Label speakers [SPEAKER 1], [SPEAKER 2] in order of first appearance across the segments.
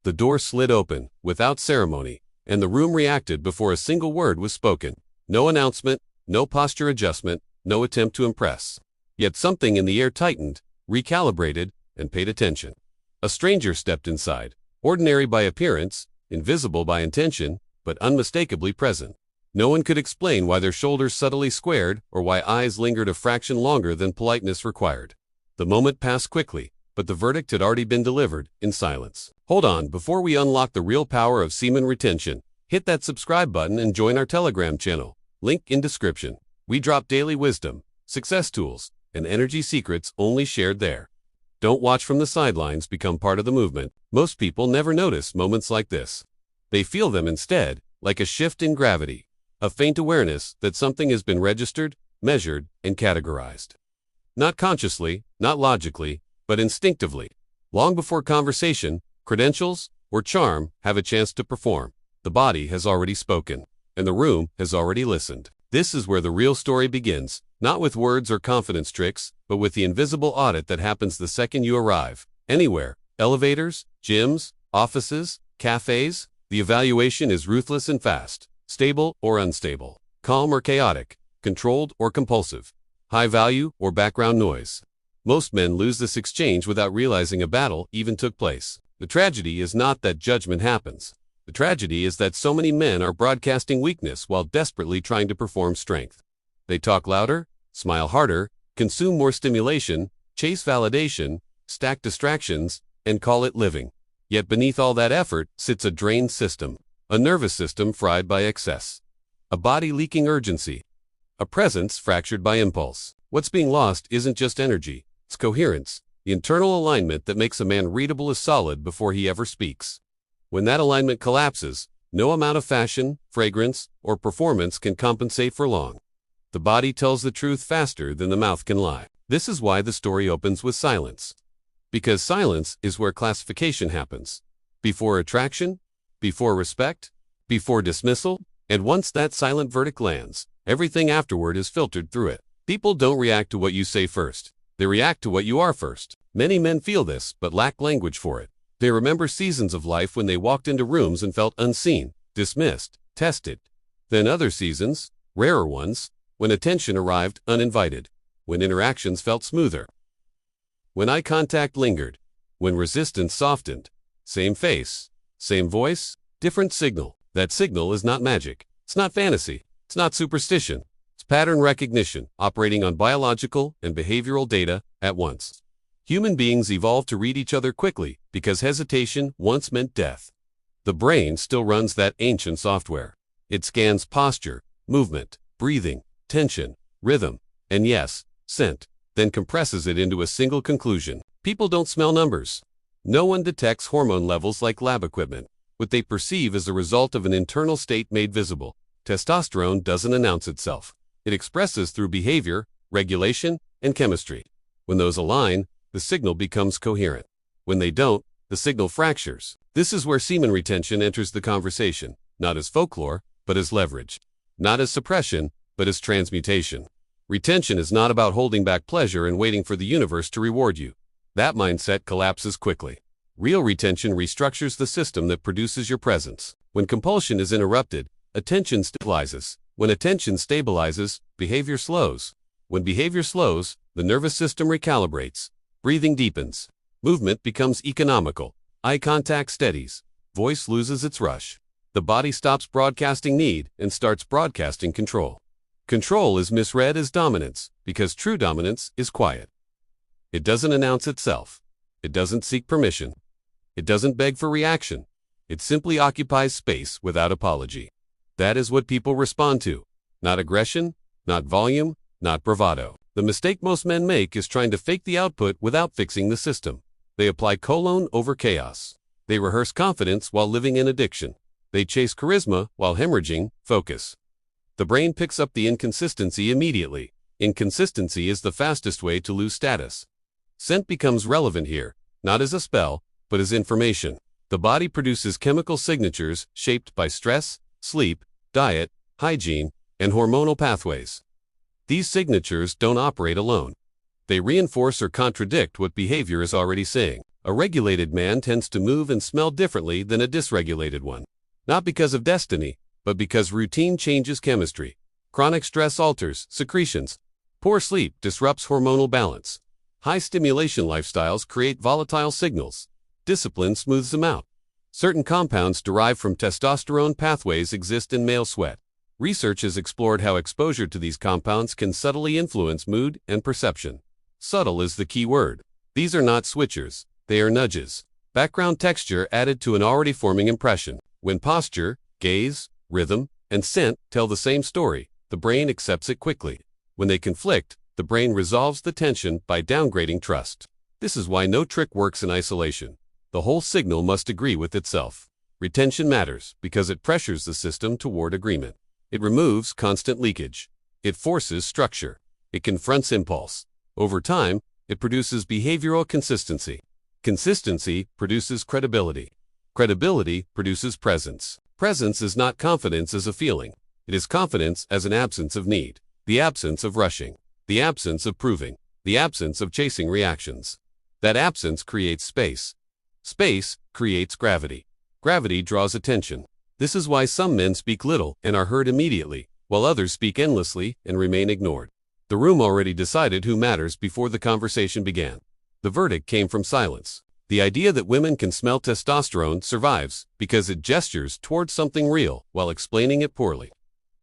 [SPEAKER 1] The door slid open, without ceremony, and the room reacted before a single word was spoken. No announcement, no posture adjustment, no attempt to impress. Yet something in the air tightened, recalibrated, and paid attention. A stranger stepped inside, ordinary by appearance, invisible by intention, but unmistakably present. No one could explain why their shoulders subtly squared or why eyes lingered a fraction longer than politeness required. The moment passed quickly, but the verdict had already been delivered in silence. Hold on, before we unlock the real power of semen retention, hit that subscribe button and join our Telegram channel. Link in description. We drop daily wisdom, success tools, and energy secrets only shared there. Don't watch from the sidelines, become part of the movement. Most people never notice moments like this. They feel them instead, like a shift in gravity, a faint awareness that something has been registered, measured, and categorized. Not consciously, not logically, but instinctively. Long before conversation, credentials, or charm have a chance to perform, the body has already spoken, and the room has already listened. This is where the real story begins, not with words or confidence tricks, but with the invisible audit that happens the second you arrive. Anywhere, elevators, gyms, offices, cafes, the evaluation is ruthless and fast, stable or unstable, calm or chaotic, controlled or compulsive, high value or background noise. Most men lose this exchange without realizing a battle even took place. The tragedy is not that judgment happens. The tragedy is that so many men are broadcasting weakness while desperately trying to perform strength. They talk louder, smile harder, consume more stimulation, chase validation, stack distractions, and call it living. Yet beneath all that effort sits a drained system, a nervous system fried by excess, a body leaking urgency, a presence fractured by impulse. What's being lost isn't just energy, it's coherence, the internal alignment that makes a man readable as solid before he ever speaks. When that alignment collapses, no amount of fashion, fragrance, or performance can compensate for long. The body tells the truth faster than the mouth can lie. This is why the story opens with silence. Because silence is where classification happens. Before attraction, before respect, before dismissal, and once that silent verdict lands, everything afterward is filtered through it. People don't react to what you say first. They react to what you are first. Many men feel this, but lack language for it. They remember seasons of life when they walked into rooms and felt unseen, dismissed, tested. Then other seasons, rarer ones, when attention arrived uninvited, when interactions felt smoother, when eye contact lingered, when resistance softened. Same face, same voice, different signal. That signal is not magic. It's not fantasy. It's not superstition. It's pattern recognition, operating on biological and behavioral data at once. Human beings evolved to read each other quickly because hesitation once meant death. The brain still runs that ancient software. It scans posture, movement, breathing, tension, rhythm, and yes, scent, then compresses it into a single conclusion. People don't smell numbers. No one detects hormone levels like lab equipment. What they perceive is the result of an internal state made visible. Testosterone doesn't announce itself. It expresses through behavior, regulation, and chemistry. When those align, the signal becomes coherent. When they don't, the signal fractures. This is where semen retention enters the conversation, not as folklore, but as leverage. Not as suppression, but as transmutation. Retention is not about holding back pleasure and waiting for the universe to reward you. That mindset collapses quickly. Real retention restructures the system that produces your presence. When compulsion is interrupted, attention stabilizes. When attention stabilizes, behavior slows. When behavior slows, the nervous system recalibrates. Breathing deepens. Movement becomes economical. Eye contact steadies. Voice loses its rush. The body stops broadcasting need and starts broadcasting control. Control is misread as dominance because true dominance is quiet. It doesn't announce itself. It doesn't seek permission. It doesn't beg for reaction. It simply occupies space without apology. That is what people respond to. Not aggression, not volume, not bravado. The mistake most men make is trying to fake the output without fixing the system. They apply colon over chaos. They rehearse confidence while living in addiction. They chase charisma while hemorrhaging focus. The brain picks up the inconsistency immediately. Inconsistency is the fastest way to lose status. Scent becomes relevant here, not as a spell, but as information. The body produces chemical signatures shaped by stress, sleep, diet, hygiene, and hormonal pathways. These signatures don't operate alone. They reinforce or contradict what behavior is already saying. A regulated man tends to move and smell differently than a dysregulated one. Not because of destiny, but because routine changes chemistry. Chronic stress alters secretions. Poor sleep disrupts hormonal balance. High stimulation lifestyles create volatile signals. Discipline smooths them out. Certain compounds derived from testosterone pathways exist in male sweat. Research has explored how exposure to these compounds can subtly influence mood and perception. Subtle is the key word. These are not switchers, they are nudges. Background texture added to an already forming impression. When posture, gaze, rhythm, and scent tell the same story, the brain accepts it quickly. When they conflict, the brain resolves the tension by downgrading trust. This is why no trick works in isolation. The whole signal must agree with itself. Retention matters because it pressures the system toward agreement. It removes constant leakage. It forces structure. It confronts impulse. Over time, it produces behavioral consistency. Consistency produces credibility. Credibility produces presence. Presence is not confidence as a feeling. It is confidence as an absence of need, the absence of rushing, the absence of proving, the absence of chasing reactions. That absence creates space. Space creates gravity. Gravity draws attention. This is why some men speak little and are heard immediately, while others speak endlessly and remain ignored. The room already decided who matters before the conversation began. The verdict came from silence. The idea that women can smell testosterone survives because it gestures towards something real while explaining it poorly.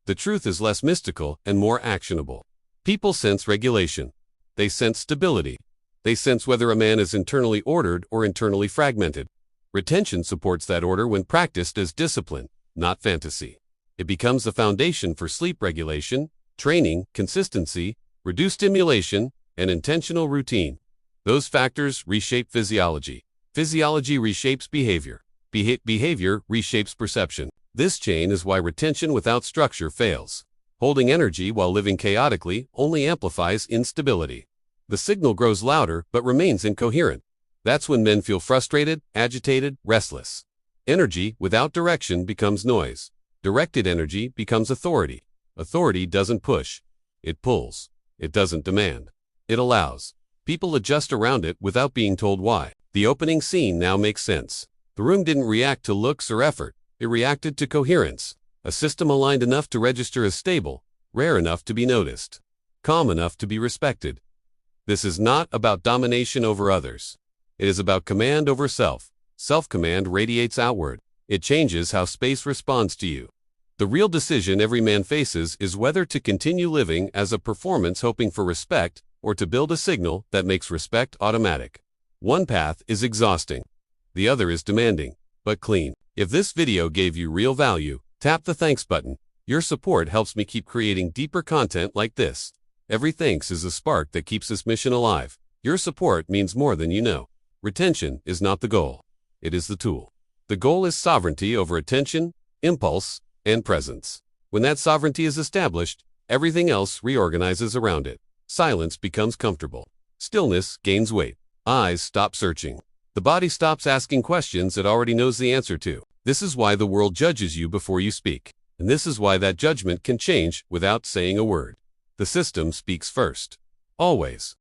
[SPEAKER 1] The truth is less mystical and more actionable. People sense regulation. They sense stability. They sense whether a man is internally ordered or internally fragmented. Retention supports that order when practiced as discipline, not fantasy. It becomes the foundation for sleep regulation, training, consistency, reduced stimulation, and intentional routine. Those factors reshape physiology. Physiology reshapes behavior. Behavior reshapes perception. This chain is why retention without structure fails. Holding energy while living chaotically only amplifies instability. The signal grows louder but remains incoherent. That's when men feel frustrated, agitated, restless. Energy without direction becomes noise. Directed energy becomes authority. Authority doesn't push. It pulls. It doesn't demand. It allows. People adjust around it without being told why. The opening scene now makes sense. The room didn't react to looks or effort. It reacted to coherence. A system aligned enough to register as stable, rare enough to be noticed, calm enough to be respected. This is not about domination over others. It is about command over self. Self-command radiates outward. It changes how space responds to you. The real decision every man faces is whether to continue living as a performance hoping for respect or to build a signal that makes respect automatic. One path is exhausting. The other is demanding, but clean. If this video gave you real value, tap the thanks button. Your support helps me keep creating deeper content like this. Every thanks is a spark that keeps this mission alive. Your support means more than you know. Retention is not the goal. It is the tool. The goal is sovereignty over attention, impulse, and presence. When that sovereignty is established, everything else reorganizes around it. Silence becomes comfortable. Stillness gains weight. Eyes stop searching. The body stops asking questions it already knows the answer to. This is why the world judges you before you speak. And this is why that judgment can change without saying a word. The system speaks first. Always.